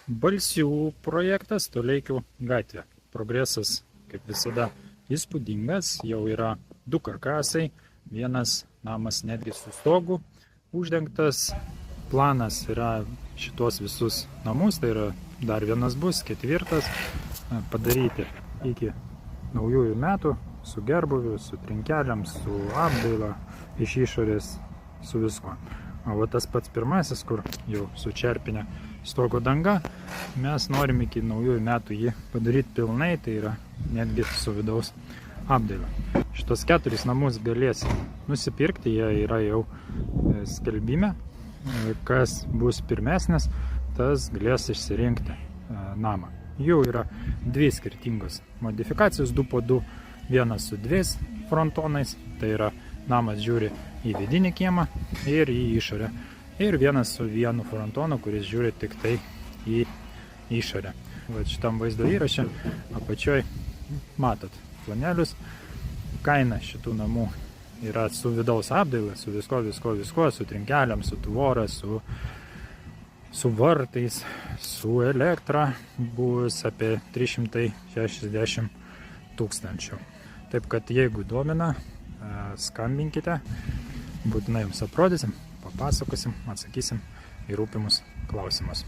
Balsių projektas Toleikių gatvė. Progresas, kaip visada, įspūdingas. Jau yra 2 karkasai, vienas namas netgi su stogu uždengtas. Planas yra šitos visus namus, tai yra dar vienas bus, 4, padaryti iki naujųjų metų su gerbuviu, su trinkeliam, su apdaila, iš išorės, su visko. O tas pats pirmasis, kur jau su čerpinė stogo danga, mes norim iki naujųjų metų jį padaryti pilnai, tai yra netgi su vidaus apdaila. Šitos 4 namus galėsim nusipirkti, jie yra jau skelbime. Kas bus pirmesnis, tas galės išsirinkti namą. Jų yra 2 skirtingos modifikacijos, 2 po 2, vienas su 2 frontonais, tai yra namas žiūri į vidinį kiemą ir į išorę. Ir vienas su 1 frontonu, kuris žiūri tik tai į išorę. Va šitam vaizdo įraše apačioj matot planelius. Kaina šitų namų yra su vidaus apdaila, su visko, su trinkeliam, su tvora, su vartais, su elektra, bus apie 360 000. Taip kad jeigu domina, skambinkite, būtinai jums aprodysim, papasakosim, atsakysim į rūpimus klausimus.